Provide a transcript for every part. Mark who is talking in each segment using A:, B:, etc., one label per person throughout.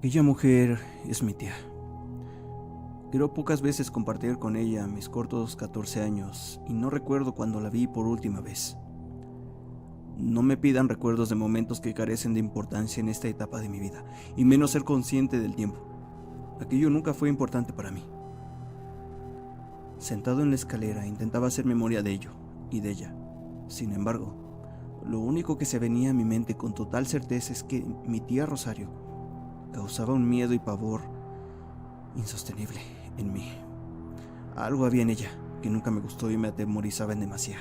A: Aquella mujer es mi tía. Creo pocas veces compartir con ella mis cortos 14 años y no recuerdo cuando la vi por última vez. No me pidan recuerdos de momentos que carecen de importancia en esta etapa de mi vida, y menos ser consciente del tiempo. Aquello nunca fue importante para mí. Sentado en la escalera intentaba hacer memoria de ello y de ella. Sin embargo, lo único que se venía a mi mente con total certeza es que mi tía Rosario causaba un miedo y pavor insostenible en mí. Algo había en ella que nunca me gustó y me atemorizaba en demasía.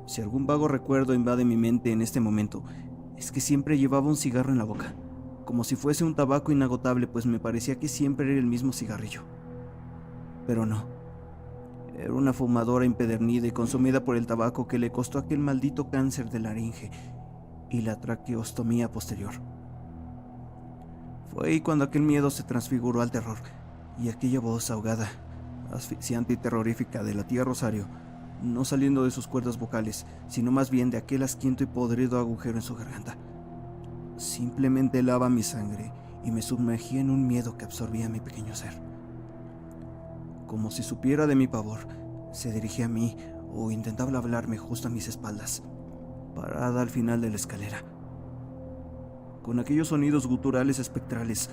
A: Si algún vago recuerdo invade mi mente en este momento, es que siempre llevaba un cigarro en la boca, como si fuese un tabaco inagotable, pues me parecía que siempre era el mismo cigarrillo. Pero no, era una fumadora empedernida y consumida por el tabaco que le costó aquel maldito cáncer de laringe y la traqueostomía posterior. Fue ahí cuando aquel miedo se transfiguró al terror, y aquella voz ahogada, asfixiante y terrorífica de la tía Rosario, no saliendo de sus cuerdas vocales, sino más bien de aquel asquiento y podrido agujero en su garganta. Simplemente helaba mi sangre y me sumergía en un miedo que absorbía mi pequeño ser. Como si supiera de mi pavor, se dirigía a mí o intentaba hablarme justo a mis espaldas, parada al final de la escalera, con aquellos sonidos guturales espectrales,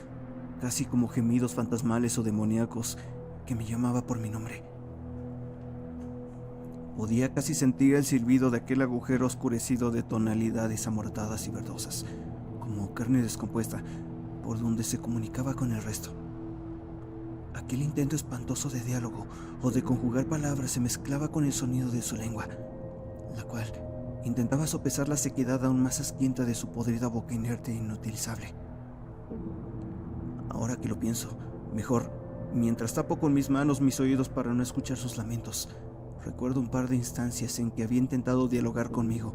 A: casi como gemidos fantasmales o demoníacos, que me llamaba por mi nombre. Podía casi sentir el silbido de aquel agujero oscurecido de tonalidades amortadas y verdosas, como carne descompuesta, por donde se comunicaba con el resto. Aquel intento espantoso de diálogo o de conjugar palabras se mezclaba con el sonido de su lengua, la cual intentaba sopesar la sequedad aún más asquienta de su podrida boca inerte e inutilizable. Ahora que lo pienso, mejor, mientras tapo con mis manos mis oídos para no escuchar sus lamentos, recuerdo un par de instancias en que había intentado dialogar conmigo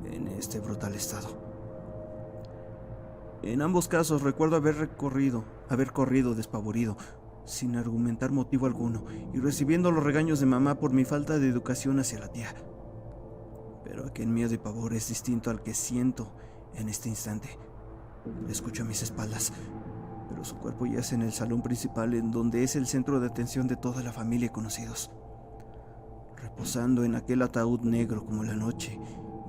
A: en este brutal estado. En ambos casos recuerdo haber corrido despavorido, sin argumentar motivo alguno, y recibiendo los regaños de mamá por mi falta de educación hacia la tía. Pero aquel miedo y pavor es distinto al que siento en este instante. Le escucho a mis espaldas, pero su cuerpo yace en el salón principal, en donde es el centro de atención de toda la familia y conocidos, reposando en aquel ataúd negro como la noche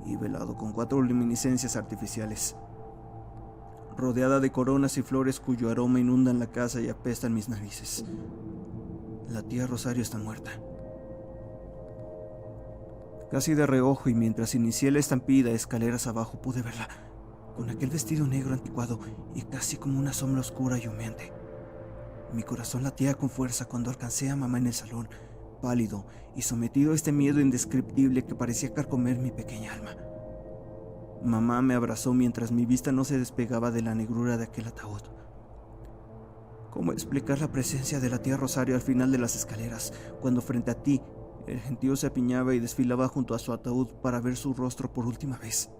A: y velado con 4 luminiscencias artificiales, rodeada de coronas y flores cuyo aroma inundan la casa y apestan mis narices. La tía Rosario está muerta. Casi de reojo, y mientras inicié la estampida escaleras abajo, pude verla, con aquel vestido negro anticuado y casi como una sombra oscura y humeante. Mi corazón latía con fuerza cuando alcancé a mamá en el salón, pálido y sometido a este miedo indescriptible que parecía carcomer mi pequeña alma. Mamá me abrazó mientras mi vista no se despegaba de la negrura de aquel ataúd. ¿Cómo explicar la presencia de la tía Rosario al final de las escaleras, cuando frente a ti el gentío se apiñaba y desfilaba junto a su ataúd para ver su rostro por última vez?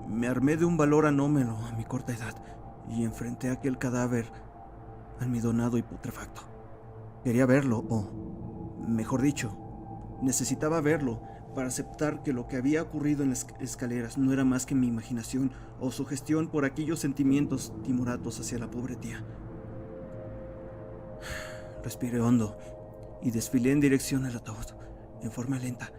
A: Me armé de un valor anómalo a mi corta edad y enfrenté a aquel cadáver almidonado y putrefacto. Quería verlo, o, mejor dicho, necesitaba verlo para aceptar que lo que había ocurrido en las escaleras no era más que mi imaginación o sugestión por aquellos sentimientos timoratos hacia la pobre tía. Respiré hondo y desfilé en dirección al ataúd, en forma lenta,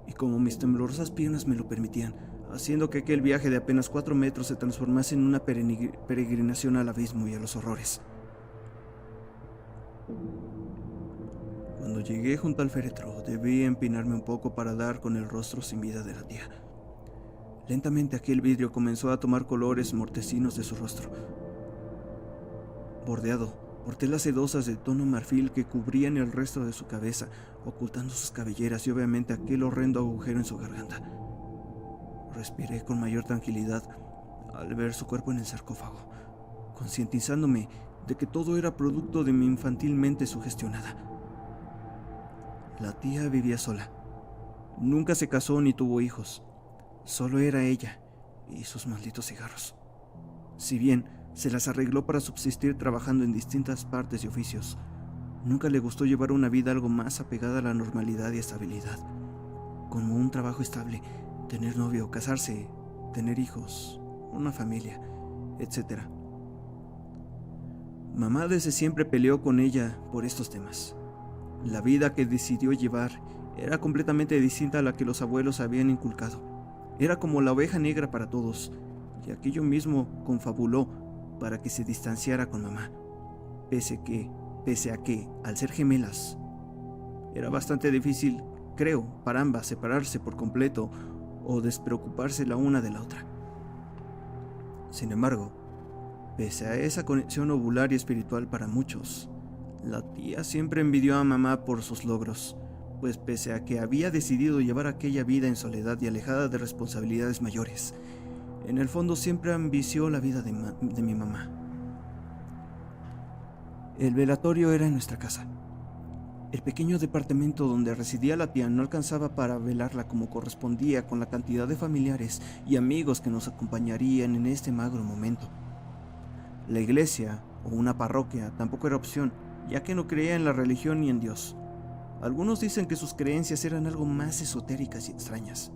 A: y como mis temblorosas piernas me lo permitían, haciendo que aquel viaje de apenas 4 metros se transformase en una peregrinación al abismo y a los horrores. Cuando llegué junto al féretro, debí empinarme un poco para dar con el rostro sin vida de la tía. Lentamente aquel vidrio comenzó a tomar colores mortecinos de su rostro, bordeado por telas sedosas de tono marfil que cubrían el resto de su cabeza, ocultando sus cabelleras y obviamente aquel horrendo agujero en su garganta. Respiré con mayor tranquilidad al ver su cuerpo en el sarcófago, concientizándome de que todo era producto de mi infantil mente sugestionada. La tía vivía sola. Nunca se casó ni tuvo hijos. Solo era ella y sus malditos cigarros. Si bien se las arregló para subsistir trabajando en distintas partes y oficios, nunca le gustó llevar una vida algo más apegada a la normalidad y estabilidad, como un trabajo estable, tener novio, casarse, tener hijos, una familia etc. Mamá desde siempre peleó con ella por estos temas. La vida que decidió llevar era completamente distinta a la que los abuelos habían inculcado. Era como la oveja negra para todos, y aquello mismo confabuló para que se distanciara con mamá, pese a que, al ser gemelas, era bastante difícil, creo, para ambas separarse por completo o despreocuparse la una de la otra. Sin embargo, pese a esa conexión ovular y espiritual para muchos, la tía siempre envidió a mamá por sus logros, pues pese a que había decidido llevar aquella vida en soledad y alejada de responsabilidades mayores, en el fondo siempre ambició la vida de mi mamá. El velatorio era en nuestra casa. El pequeño departamento donde residía la tía no alcanzaba para velarla como correspondía con la cantidad de familiares y amigos que nos acompañarían en este magro momento. La iglesia o una parroquia tampoco era opción, ya que no creía en la religión ni en Dios. Algunos dicen que sus creencias eran algo más esotéricas y extrañas.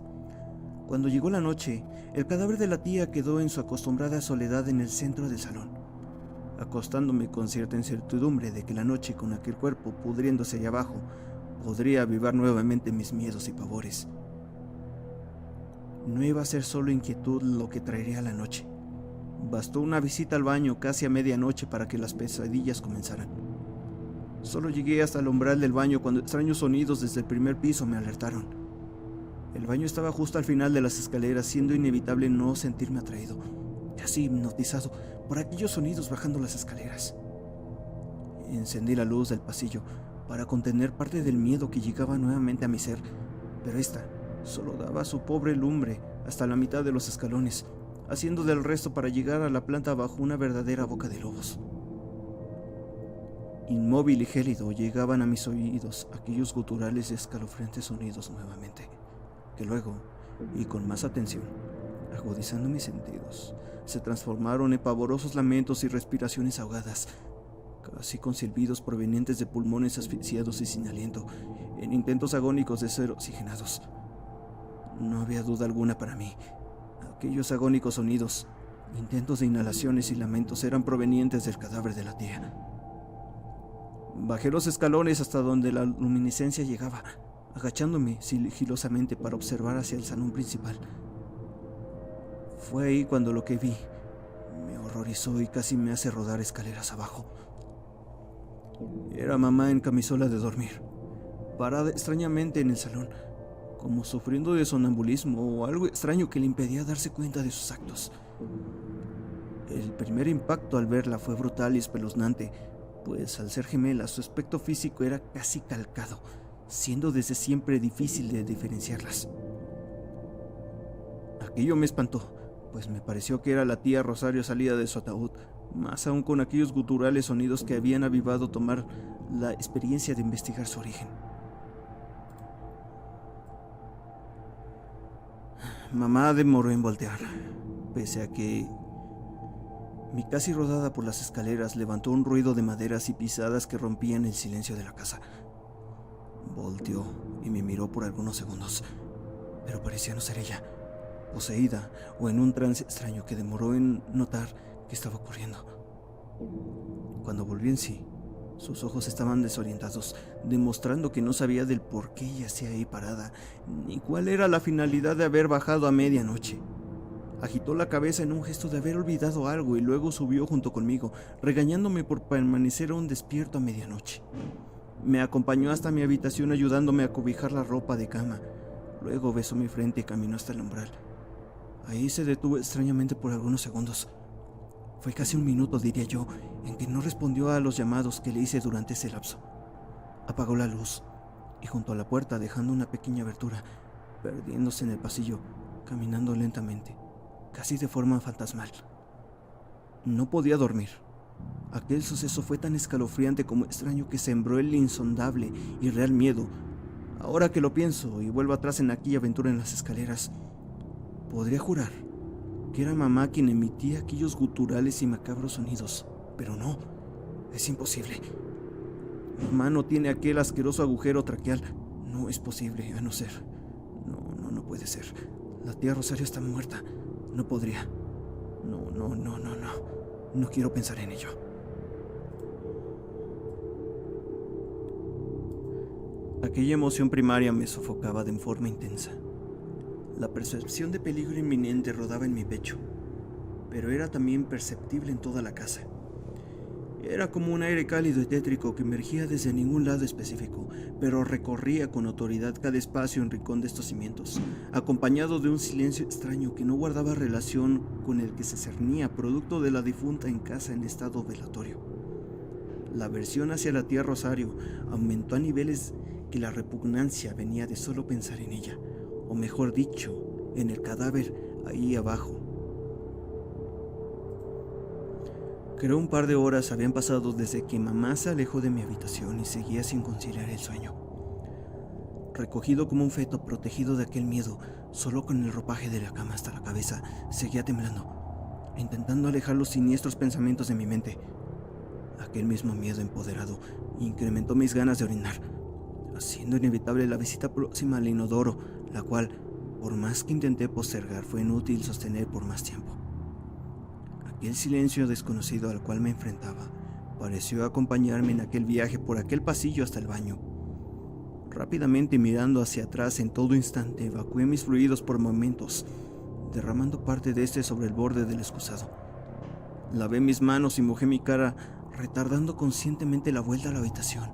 A: Cuando llegó la noche, el cadáver de la tía quedó en su acostumbrada soledad en el centro del salón, acostándome con cierta incertidumbre de que la noche con aquel cuerpo pudriéndose allá abajo podría avivar nuevamente mis miedos y pavores. No iba a ser solo inquietud lo que traería la noche. Bastó una visita al baño casi a medianoche para que las pesadillas comenzaran. Solo llegué hasta el umbral del baño cuando extraños sonidos desde el primer piso me alertaron. El baño estaba justo al final de las escaleras, siendo inevitable no sentirme atraído, casi hipnotizado por aquellos sonidos bajando las escaleras. Encendí la luz del pasillo para contener parte del miedo que llegaba nuevamente a mi ser, pero esta solo daba su pobre lumbre hasta la mitad de los escalones, haciendo del resto para llegar a la planta bajo una verdadera boca de lobos. Inmóvil y gélido llegaban a mis oídos aquellos guturales y escalofriantes sonidos nuevamente, que luego, y con más atención, agudizando mis sentidos, se transformaron en pavorosos lamentos y respiraciones ahogadas, casi con silbidos provenientes de pulmones asfixiados y sin aliento, en intentos agónicos de ser oxigenados. No había duda alguna para mí. Aquellos agónicos sonidos, intentos de inhalaciones y lamentos eran provenientes del cadáver de la tía. Bajé los escalones hasta donde la luminiscencia llegaba, agachándome sigilosamente para observar hacia el salón principal. Fue ahí cuando lo que vi me horrorizó y casi me hace rodar escaleras abajo. Era mamá en camisola de dormir, parada extrañamente en el salón, como sufriendo de sonambulismo o algo extraño que le impedía darse cuenta de sus actos. El primer impacto al verla fue brutal y espeluznante, pues al ser gemela su aspecto físico era casi calcado, siendo desde siempre difícil de diferenciarlas. Aquello me espantó, pues me pareció que era la tía Rosario salida de su ataúd, más aún con aquellos guturales sonidos que habían avivado tomar la experiencia de investigar su origen. Mamá demoró en voltear, pese a que mi casi rodada por las escaleras levantó un ruido de maderas y pisadas que rompían el silencio de la casa. Volteó y me miró por algunos segundos, pero parecía no ser ella, poseída o en un trance extraño que demoró en notar qué estaba ocurriendo. Cuando volvió en sí, sus ojos estaban desorientados, demostrando que no sabía del por qué yacía ahí parada, ni cuál era la finalidad de haber bajado a medianoche. Agitó la cabeza en un gesto de haber olvidado algo y luego subió junto conmigo, regañándome por permanecer aún despierto a medianoche. Me acompañó hasta mi habitación ayudándome a cobijar la ropa de cama. Luego besó mi frente y caminó hasta el umbral. Ahí se detuvo extrañamente por algunos segundos. Fue casi un minuto, diría yo, en que no respondió a los llamados que le hice durante ese lapso. Apagó la luz y junto a la puerta, dejando una pequeña abertura, perdiéndose en el pasillo, caminando lentamente, casi de forma fantasmal. No podía dormir. Aquel suceso fue tan escalofriante como extraño que sembró el insondable y real miedo. Ahora que lo pienso y vuelvo atrás en aquella aventura en las escaleras, podría jurar que era mamá quien emitía aquellos guturales y macabros sonidos, pero no, es imposible. Mamá no tiene aquel asqueroso agujero traqueal. No es posible, a no ser. No puede ser. La tía Rosario está muerta. No podría. No, no, no, no, no. No quiero pensar en ello. Aquella emoción primaria me sofocaba de forma intensa. La percepción de peligro inminente rodaba en mi pecho, pero era también perceptible en toda la casa. Era como un aire cálido y tétrico que emergía desde ningún lado específico, pero recorría con autoridad cada espacio y rincón de estos cimientos, acompañado de un silencio extraño que no guardaba relación con el que se cernía, producto de la difunta en casa en estado velatorio. La aversión hacia la tía Rosario aumentó a niveles que la repugnancia venía de solo pensar en ella, o mejor dicho, en el cadáver ahí abajo. Creo un par de horas habían pasado desde que mamá se alejó de mi habitación y seguía sin conciliar el sueño. Recogido como un feto protegido de aquel miedo, solo con el ropaje de la cama hasta la cabeza, seguía temblando, intentando alejar los siniestros pensamientos de mi mente. Aquel mismo miedo empoderado incrementó mis ganas de orinar, haciendo inevitable la visita próxima al inodoro, la cual, por más que intenté postergar, fue inútil sostener por más tiempo. Aquel silencio desconocido al cual me enfrentaba pareció acompañarme en aquel viaje por aquel pasillo hasta el baño. Rápidamente mirando hacia atrás en todo instante, evacué mis fluidos por momentos, derramando parte de este sobre el borde del excusado. Lavé mis manos y mojé mi cara, retardando conscientemente la vuelta a la habitación.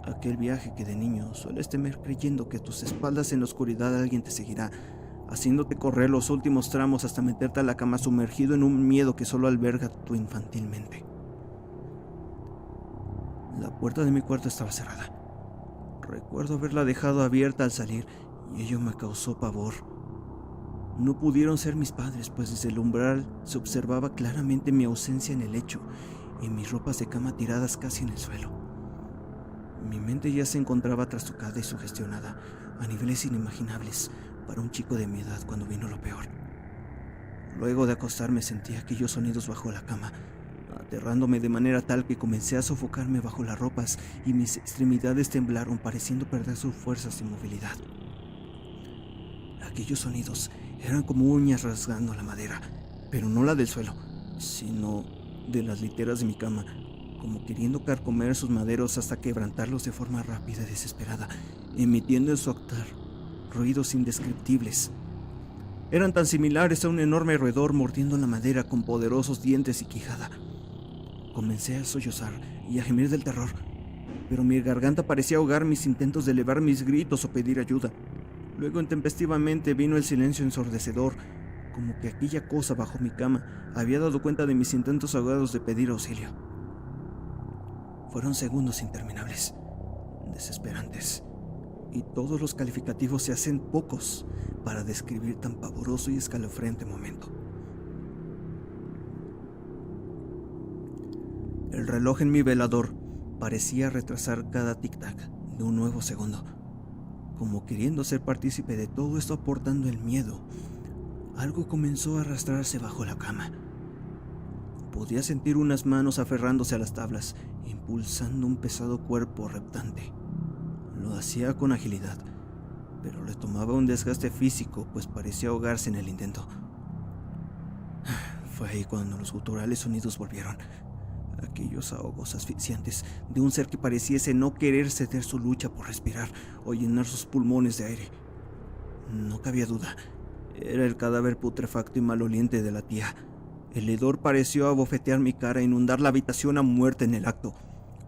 A: Aquel viaje que de niño sueles temer creyendo que a tus espaldas en la oscuridad alguien te seguirá, haciéndote correr los últimos tramos hasta meterte a la cama sumergido en un miedo que solo alberga tu infantil mente. La puerta de mi cuarto estaba cerrada. Recuerdo haberla dejado abierta al salir y ello me causó pavor. No pudieron ser mis padres, pues desde el umbral se observaba claramente mi ausencia en el lecho y mis ropas de cama tiradas casi en el suelo. Mi mente ya se encontraba trastocada y sugestionada a niveles inimaginables para un chico de mi edad cuando vino lo peor. Luego de acostarme sentí aquellos sonidos bajo la cama, aterrándome de manera tal que comencé a sofocarme bajo las ropas y mis extremidades temblaron, pareciendo perder sus fuerzas y movilidad. Aquellos sonidos eran como uñas rasgando la madera, pero no la del suelo, sino de las literas de mi cama, como queriendo carcomer sus maderos hasta quebrantarlos de forma rápida y desesperada, emitiendo en su actuar ruidos indescriptibles. Eran tan similares a un enorme roedor mordiendo la madera con poderosos dientes y quijada. Comencé a sollozar y a gemir del terror, pero mi garganta parecía ahogar mis intentos de elevar mis gritos o pedir ayuda. Luego, intempestivamente, vino el silencio ensordecedor, como que aquella cosa bajo mi cama había dado cuenta de mis intentos ahogados de pedir auxilio. Fueron segundos interminables, desesperantes, y todos los calificativos se hacen pocos para describir tan pavoroso y escalofriante momento. El reloj en mi velador parecía retrasar cada tic-tac de un nuevo segundo, como queriendo ser partícipe de todo esto, aportando el miedo. Algo comenzó a arrastrarse bajo la cama. Podía sentir unas manos aferrándose a las tablas, impulsando un pesado cuerpo reptante. Lo hacía con agilidad, pero le tomaba un desgaste físico, pues parecía ahogarse en el intento. Fue ahí cuando los guturales sonidos volvieron, aquellos ahogos asfixiantes de un ser que pareciese no querer ceder su lucha por respirar o llenar sus pulmones de aire. No cabía duda, era el cadáver putrefacto y maloliente de la tía. El hedor pareció abofetear mi cara e inundar la habitación a muerte en el acto.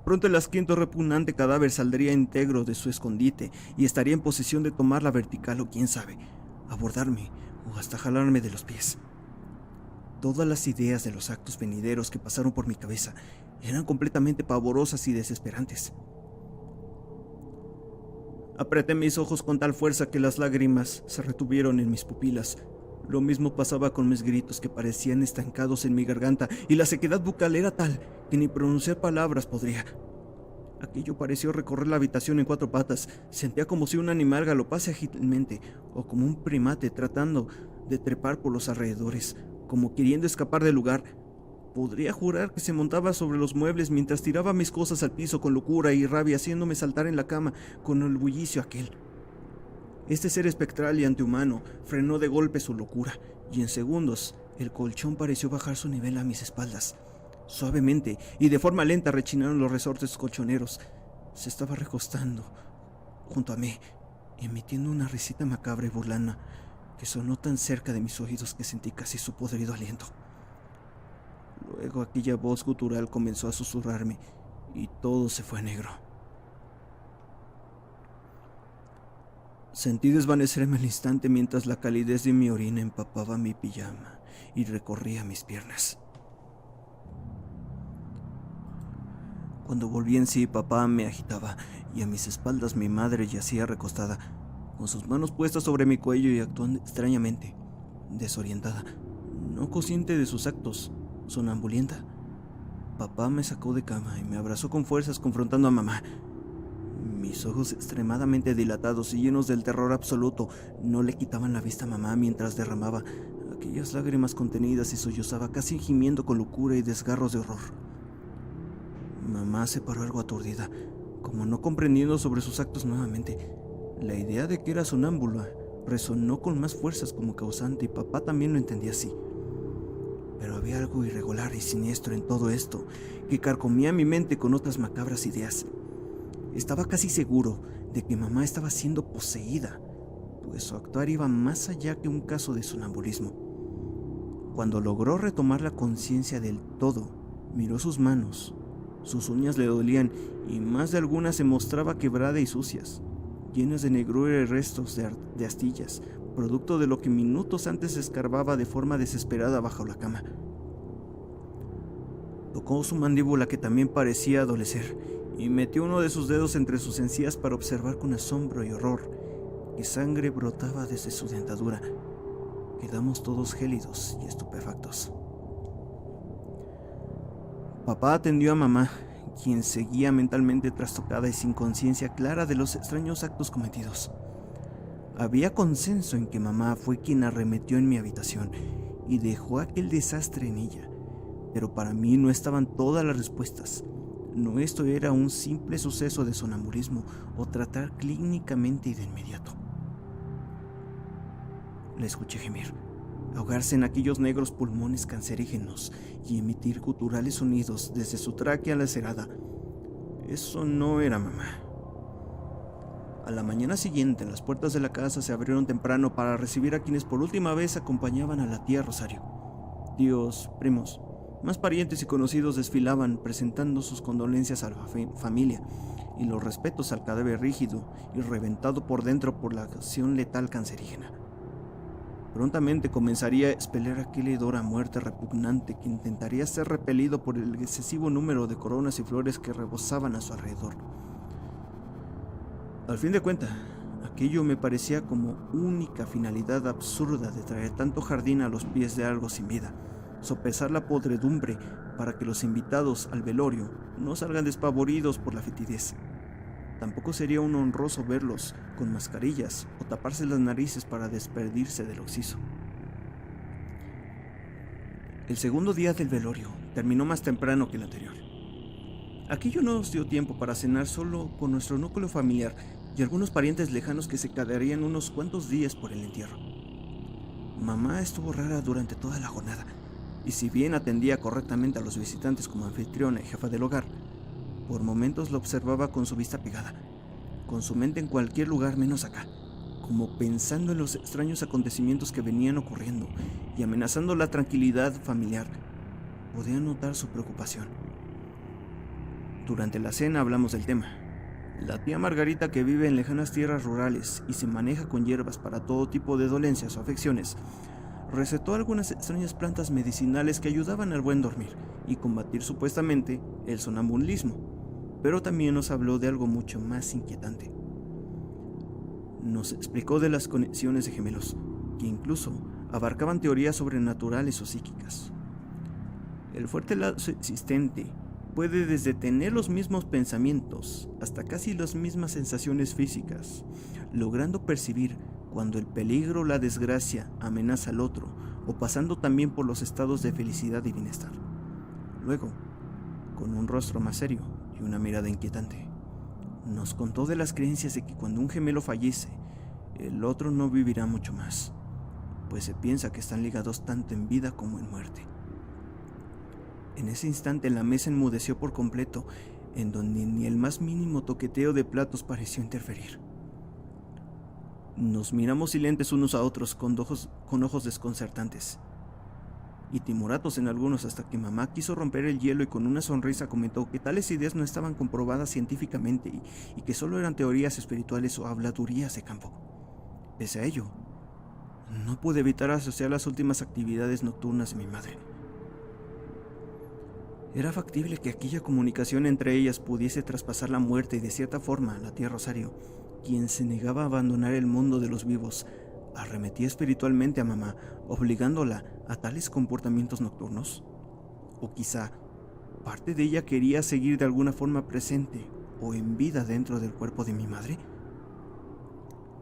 A: Pronto el asquiento repugnante cadáver saldría íntegro de su escondite y estaría en posesión de tomar la vertical o, quién sabe, abordarme o hasta jalarme de los pies. Todas las ideas de los actos venideros que pasaron por mi cabeza eran completamente pavorosas y desesperantes. Apreté mis ojos con tal fuerza que las lágrimas se retuvieron en mis pupilas. Lo mismo pasaba con mis gritos, que parecían estancados en mi garganta, y la sequedad bucal era tal que ni pronunciar palabras podría. Aquello pareció recorrer la habitación en cuatro patas. Sentía como si un animal galopase ágilmente, o como un primate tratando de trepar por los alrededores, como queriendo escapar del lugar. Podría jurar que se montaba sobre los muebles mientras tiraba mis cosas al piso con locura y rabia, haciéndome saltar en la cama con el bullicio aquel. Este ser espectral y antihumano frenó de golpe su locura, y en segundos El colchón pareció bajar su nivel a mis espaldas. Suavemente y de forma lenta rechinaron los resortes colchoneros. Se estaba recostando junto a mí, emitiendo una risita macabra y burlana que sonó tan cerca de mis oídos que sentí casi su podrido aliento. Luego aquella voz gutural comenzó a susurrarme y todo se fue a negro. Sentí desvanecerme al instante mientras la calidez de mi orina empapaba mi pijama y recorría mis piernas. Cuando volví en sí, papá me agitaba y a mis espaldas mi madre yacía recostada, con sus manos puestas sobre mi cuello y actuando extrañamente, desorientada, no consciente de sus actos, sonambulenta. Papá me sacó de cama y me abrazó con fuerzas confrontando a mamá. Mis ojos extremadamente dilatados y llenos del terror absoluto no le quitaban la vista a mamá mientras derramaba aquellas lágrimas contenidas y sollozaba casi gimiendo con locura y desgarros de horror. Mamá se paró algo aturdida, como no comprendiendo sobre sus actos nuevamente. La idea de que era sonámbula resonó con más fuerzas como causante y papá también lo entendía así. Pero había algo irregular y siniestro en todo esto que carcomía mi mente con otras macabras ideas. Estaba casi seguro de que mamá estaba siendo poseída, pues su actuar iba más allá que un caso de sonambulismo. Cuando logró retomar la conciencia del todo, miró sus manos. Sus uñas le dolían y más de alguna se mostraba quebrada y sucias, llenas de negrura y restos de astillas, producto de lo que minutos antes escarbaba de forma desesperada bajo la cama. Tocó su mandíbula, que también parecía adolecer, y metió uno de sus dedos entre sus encías para observar con asombro y horror que sangre brotaba desde su dentadura. Quedamos todos gélidos y estupefactos. Papá atendió a mamá, quien seguía mentalmente trastocada y sin conciencia clara de los extraños actos cometidos. Había consenso en que mamá fue quien arremetió en mi habitación y dejó aquel desastre en ella, pero para mí no estaban todas las respuestas. No, esto era un simple suceso de sonambulismo o tratar clínicamente y de inmediato. La escuché gemir, ahogarse en aquellos negros pulmones cancerígenos y emitir guturales sonidos desde su tráquea lacerada. Eso no era mamá. A la mañana siguiente, las puertas de la casa se abrieron temprano para recibir a quienes por última vez acompañaban a la tía Rosario. Tíos, primos, más parientes y conocidos desfilaban presentando sus condolencias a la familia y los respetos al cadáver rígido y reventado por dentro por la acción letal cancerígena. Prontamente comenzaría a expeler aquel hedor a muerte repugnante que intentaría ser repelido por el excesivo número de coronas y flores que rebosaban a su alrededor. Al fin de cuentas, aquello me parecía como única finalidad absurda de traer tanto jardín a los pies de algo sin vida, sopesar la podredumbre para que los invitados al velorio no salgan despavoridos por la fetidez. Tampoco sería un honroso verlos con mascarillas o taparse las narices para despedirse del occiso. El segundo día del velorio terminó más temprano que el anterior. Aquello no nos dio tiempo para cenar solo con nuestro núcleo familiar y algunos parientes lejanos que se quedarían unos cuantos días por el entierro. Mamá estuvo rara durante toda la jornada, y si bien atendía correctamente a los visitantes como anfitriona y jefa del hogar, por momentos la observaba con su vista pegada, con su mente en cualquier lugar menos acá, como pensando en los extraños acontecimientos que venían ocurriendo y amenazando la tranquilidad familiar. Podía notar su preocupación. Durante la cena hablamos del tema. La tía Margarita, que vive en lejanas tierras rurales y se maneja con hierbas para todo tipo de dolencias o afecciones, recetó algunas extrañas plantas medicinales que ayudaban al buen dormir y combatir supuestamente el sonambulismo, pero también nos habló de algo mucho más inquietante. Nos explicó de las conexiones de gemelos, que incluso abarcaban teorías sobrenaturales o psíquicas. El fuerte lazo existente puede desde tener los mismos pensamientos hasta casi las mismas sensaciones físicas, logrando percibir cuando el peligro o la desgracia amenaza al otro, o pasando también por los estados de felicidad y bienestar. Luego, con un rostro más serio y una mirada inquietante, nos contó de las creencias de que cuando un gemelo fallece, el otro no vivirá mucho más, pues se piensa que están ligados tanto en vida como en muerte. En ese instante la mesa enmudeció por completo, en donde ni el más mínimo toqueteo de platos pareció interferir. Nos miramos silentes unos a otros con ojos desconcertantes y timoratos en algunos, hasta que mamá quiso romper el hielo y con una sonrisa comentó que tales ideas no estaban comprobadas científicamente y que solo eran teorías espirituales o habladurías de campo. Pese a ello, no pude evitar asociar las últimas actividades nocturnas de mi madre. Era factible que aquella comunicación entre ellas pudiese traspasar la muerte y de cierta forma la tía Rosario, quien se negaba a abandonar el mundo de los vivos, arremetía espiritualmente a mamá, obligándola a tales comportamientos nocturnos. O quizá parte de ella quería seguir de alguna forma presente o en vida dentro del cuerpo de mi madre.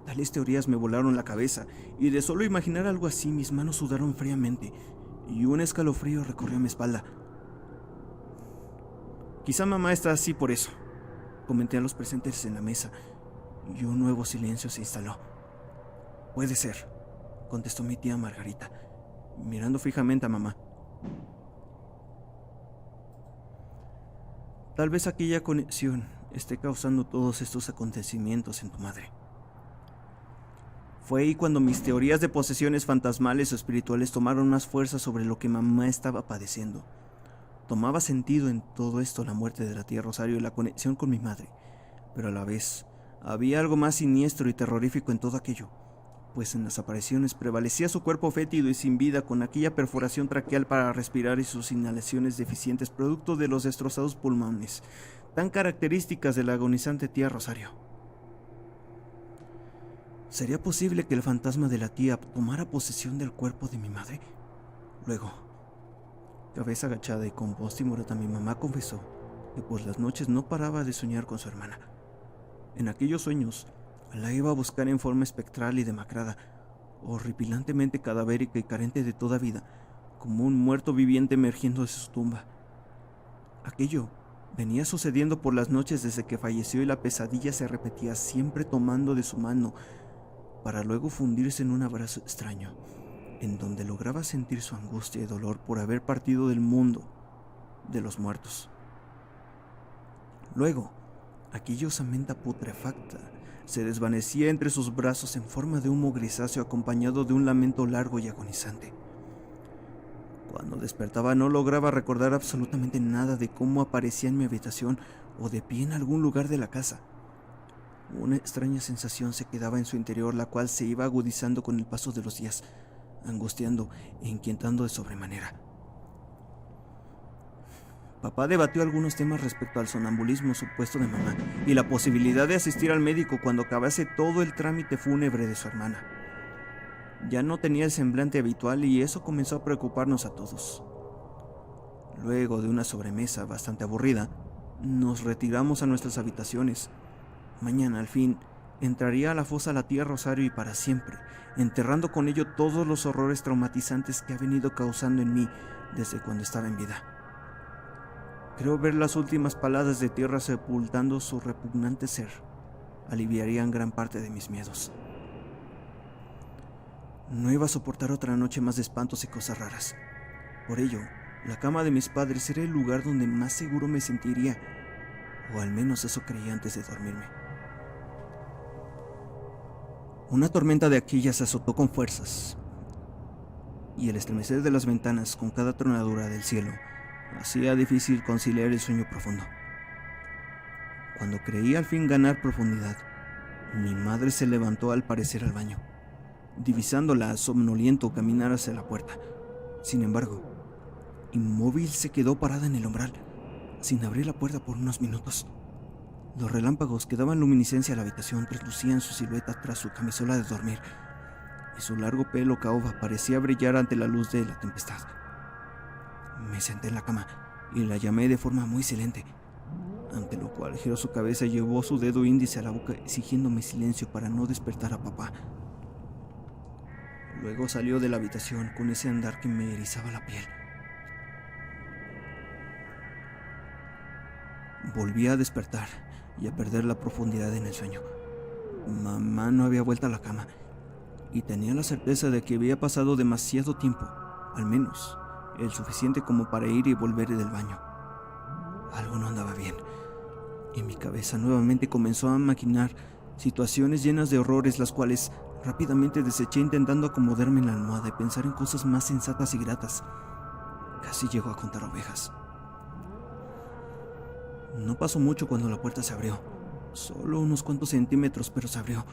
A: Tales teorías me volaron la cabeza, y de solo imaginar algo así mis manos sudaron fríamente y un escalofrío recorrió mi espalda. Quizá mamá está así por eso, comenté a los presentes en la mesa, y un nuevo silencio se instaló. Puede ser, contestó mi tía Margarita, mirando fijamente a mamá. Tal vez aquella conexión esté causando todos estos acontecimientos en tu madre. Fue ahí cuando mis teorías de posesiones fantasmales o espirituales tomaron más fuerza sobre lo que mamá estaba padeciendo. Tomaba sentido en todo esto la muerte de la tía Rosario y la conexión con mi madre, pero a la vez había algo más siniestro y terrorífico en todo aquello, pues en las apariciones prevalecía su cuerpo fétido y sin vida, con aquella perforación traqueal para respirar y sus inhalaciones deficientes producto de los destrozados pulmones, tan características de la agonizante tía Rosario. ¿Sería posible que el fantasma de la tía tomara posesión del cuerpo de mi madre? Luego, cabeza agachada y con voz timorata, mi mamá confesó que por las noches no paraba de soñar con su hermana. En aquellos sueños, la iba a buscar en forma espectral y demacrada, horripilantemente cadavérica y carente de toda vida, como un muerto viviente emergiendo de su tumba. Aquello venía sucediendo por las noches desde que falleció, y la pesadilla se repetía, siempre tomando de su mano, para luego fundirse en un abrazo extraño, en donde lograba sentir su angustia y dolor por haber partido del mundo de los muertos. Luego, aquella osamenta putrefacta se desvanecía entre sus brazos en forma de humo grisáceo, acompañado de un lamento largo y agonizante. Cuando despertaba no lograba recordar absolutamente nada de cómo aparecía en mi habitación o de pie en algún lugar de la casa. Una extraña sensación se quedaba en su interior, la cual se iba agudizando con el paso de los días, angustiando e inquietando de sobremanera. Papá debatió algunos temas respecto al sonambulismo supuesto de mamá y la posibilidad de asistir al médico cuando acabase todo el trámite fúnebre de su hermana. Ya no tenía el semblante habitual y eso comenzó a preocuparnos a todos. Luego de una sobremesa bastante aburrida, nos retiramos a nuestras habitaciones. Mañana, al fin, entraría a la fosa la tía Rosario, y para siempre, enterrando con ello todos los horrores traumatizantes que ha venido causando en mí desde cuando estaba en vida. Creo ver las últimas paladas de tierra sepultando su repugnante ser. Aliviarían gran parte de mis miedos. No iba a soportar otra noche más de espantos y cosas raras. Por ello, la cama de mis padres era el lugar donde más seguro me sentiría, o al menos eso creía antes de dormirme. Una tormenta de aquellas azotó con fuerzas, y el estremecer de las ventanas con cada tronadura del cielo hacía difícil conciliar el sueño profundo. Cuando creí al fin ganar profundidad, mi madre se levantó al parecer al baño, divisándola somnoliento caminar hacia la puerta. Sin embargo, inmóvil se quedó parada en el umbral, sin abrir la puerta por unos minutos. Los relámpagos que daban luminiscencia a la habitación traslucían su silueta tras su camisola de dormir, y su largo pelo caoba parecía brillar ante la luz de la tempestad. Me senté en la cama y la llamé de forma muy silente, ante lo cual giró su cabeza y llevó su dedo índice a la boca, exigiéndome silencio para no despertar a papá. Luego salió de la habitación con ese andar que me erizaba la piel. Volví a despertar y a perder la profundidad en el sueño. Mamá no había vuelto a la cama, y tenía la certeza de que había pasado demasiado tiempo, al menos el suficiente como para ir y volver del baño. Algo no andaba bien, y mi cabeza nuevamente comenzó a maquinar situaciones llenas de horrores, las cuales rápidamente deseché intentando acomodarme en la almohada y pensar en cosas más sensatas y gratas. Casi llegó a contar ovejas. No pasó mucho cuando la puerta se abrió, solo unos cuantos centímetros, pero se abrió.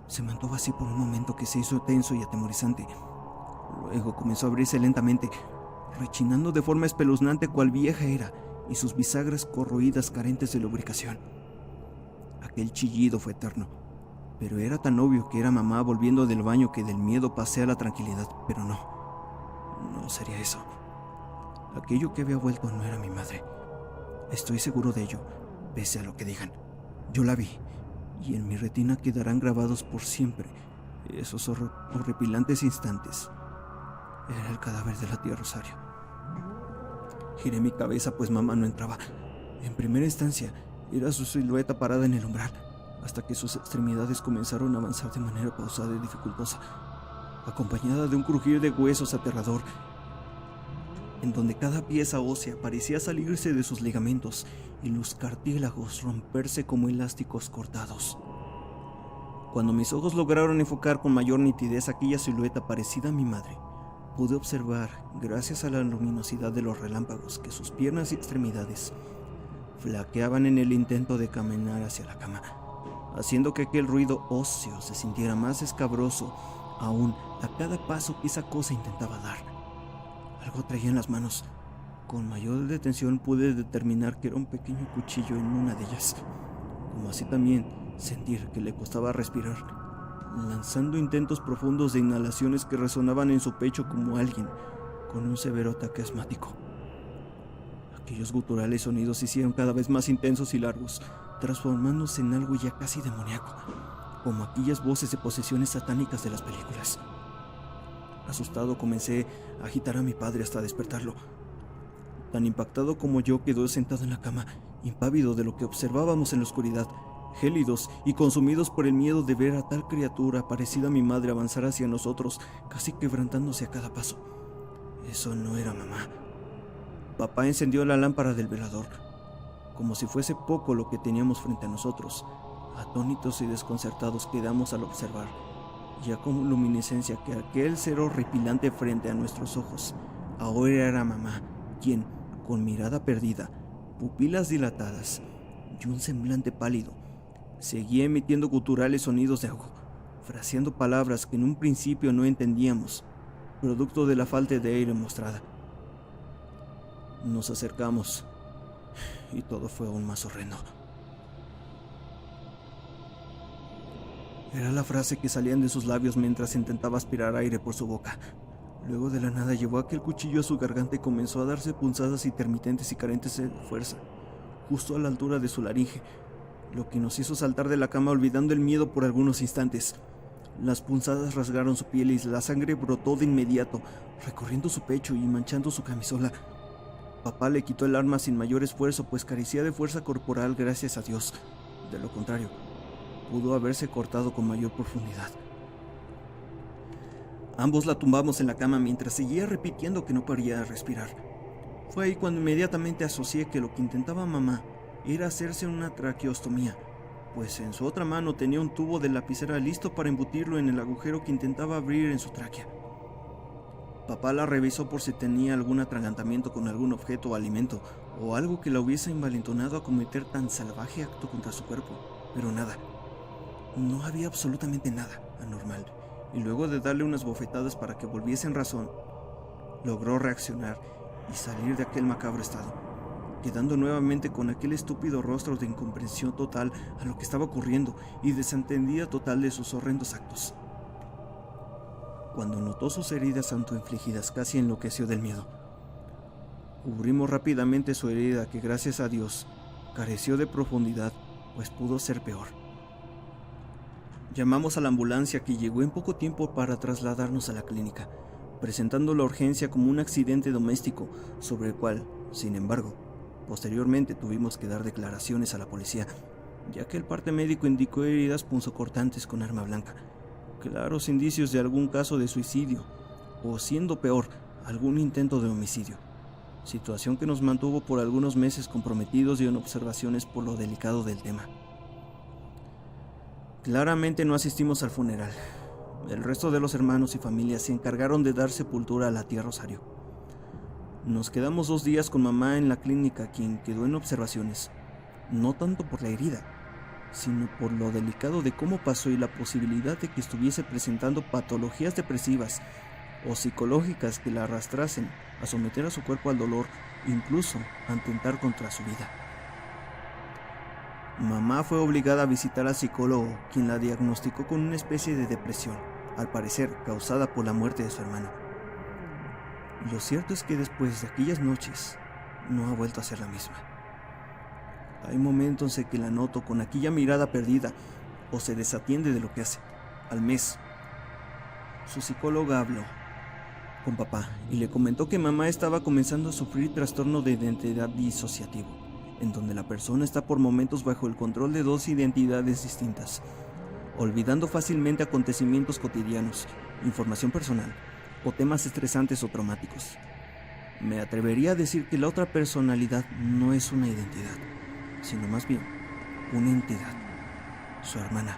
A: Se mantuvo así por un momento que se hizo tenso y atemorizante. Luego comenzó a abrirse lentamente, rechinando de forma espeluznante cual vieja era, y sus bisagras corroídas carentes de lubricación. Aquel chillido fue eterno, pero era tan obvio que era mamá volviendo del baño que del miedo pasé a la tranquilidad, pero no sería eso. Aquello que había vuelto no era mi madre. Estoy seguro de ello, pese a lo que digan. Yo la vi, y en mi retina quedarán grabados por siempre esos horripilantes instantes. Era el cadáver de la tía Rosario. Giré mi cabeza, pues mamá no entraba. En primera instancia, era su silueta parada en el umbral, hasta que sus extremidades comenzaron a avanzar de manera pausada y dificultosa, acompañada de un crujir de huesos aterrador, en donde cada pieza ósea parecía salirse de sus ligamentos y los cartílagos romperse como elásticos cortados. Cuando mis ojos lograron enfocar con mayor nitidez aquella silueta parecida a mi madre, pude observar, gracias a la luminosidad de los relámpagos, que sus piernas y extremidades flaqueaban en el intento de caminar hacia la cama, haciendo que aquel ruido óseo se sintiera más escabroso aún a cada paso que esa cosa intentaba dar. Algo traía en las manos. Con mayor detención pude determinar que era un pequeño cuchillo en una de ellas, como así también sentir que le costaba respirar, lanzando intentos profundos de inhalaciones que resonaban en su pecho como alguien con un severo ataque asmático. Aquellos guturales sonidos se hicieron cada vez más intensos y largos, transformándose en algo ya casi demoníaco, como aquellas voces de posesiones satánicas de las películas. Asustado comencé a agitar a mi padre hasta despertarlo. Tan impactado como yo quedó sentado en la cama, impávido de lo que observábamos en la oscuridad, gélidos y consumidos por el miedo de ver a tal criatura parecida a mi madre avanzar hacia nosotros, casi quebrantándose a cada paso. Eso no era mamá. Papá encendió la lámpara del velador, como si fuese poco lo que teníamos frente a nosotros. Atónitos y desconcertados quedamos al observar, ya con luminiscencia, que aquel ser horripilante frente a nuestros ojos ahora era mamá, quien, con mirada perdida, pupilas dilatadas y un semblante pálido, seguía emitiendo guturales sonidos de ahogo, fraseando palabras que en un principio no entendíamos, producto de la falta de aire mostrada. Nos acercamos y todo fue aún más horrendo. Era la frase que salían de sus labios mientras intentaba aspirar aire por su boca. Luego de la nada llevó aquel cuchillo a su garganta y comenzó a darse punzadas intermitentes y carentes de fuerza, justo a la altura de su laringe, lo que nos hizo saltar de la cama olvidando el miedo por algunos instantes. Las punzadas rasgaron su piel y la sangre brotó de inmediato, recorriendo su pecho y manchando su camisola. Papá le quitó el arma sin mayor esfuerzo, pues carecía de fuerza corporal, gracias a Dios. De lo contrario, pudo haberse cortado con mayor profundidad. Ambos la tumbamos en la cama mientras seguía repitiendo que no podía respirar. Fue ahí cuando inmediatamente asocié que lo que intentaba mamá era hacerse una traqueostomía, pues en su otra mano tenía un tubo de lapicera listo para embutirlo en el agujero que intentaba abrir en su tráquea. Papá la revisó por si tenía algún atragantamiento con algún objeto o alimento, o algo que la hubiese envalentonado a cometer tan salvaje acto contra su cuerpo, pero nada. No había absolutamente nada anormal, y luego de darle unas bofetadas para que volviese en razón, logró reaccionar y salir de aquel macabro estado, quedando nuevamente con aquel estúpido rostro de incomprensión total a lo que estaba ocurriendo y desentendida total de sus horrendos actos. Cuando notó sus heridas autoinfligidas, casi enloqueció del miedo. Cubrimos rápidamente su herida, que gracias a Dios careció de profundidad, pues pudo ser peor. Llamamos a la ambulancia, que llegó en poco tiempo para trasladarnos a la clínica, presentando la urgencia como un accidente doméstico, sobre el cual, sin embargo, posteriormente tuvimos que dar declaraciones a la policía, ya que el parte médico indicó heridas punzocortantes con arma blanca. claros indicios de algún caso de suicidio, o siendo peor, algún intento de homicidio, situación que nos mantuvo por algunos meses comprometidos y en observaciones por lo delicado del tema. Claramente no asistimos al funeral. El resto de los hermanos y familias se encargaron de dar sepultura a la tía Rosario. Nos quedamos 2 días con mamá en la clínica, quien quedó en observaciones, no tanto por la herida, sino por lo delicado de cómo pasó y la posibilidad de que estuviese presentando patologías depresivas o psicológicas que la arrastrasen a someter a su cuerpo al dolor, incluso a atentar contra su vida. Mamá fue obligada a visitar al psicólogo, quien la diagnosticó con una especie de depresión, al parecer causada por la muerte de su hermano. Lo cierto es que después de aquellas noches, no ha vuelto a ser la misma. Hay momentos en que la noto con aquella mirada perdida o se desatiende de lo que hace. Al mes, su psicóloga habló con papá y le comentó que mamá estaba comenzando a sufrir trastorno de identidad disociativo, en donde la persona está por momentos bajo el control de 2 identidades distintas, olvidando fácilmente acontecimientos cotidianos, información personal o temas estresantes o traumáticos. Me atrevería a decir que la otra personalidad no es una identidad, sino más bien una entidad, su hermana.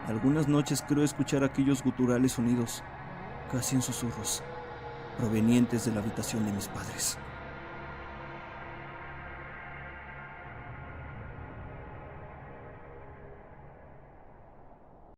A: Algunas noches creo escuchar aquellos guturales sonidos, casi en susurros, provenientes de la habitación de mis padres.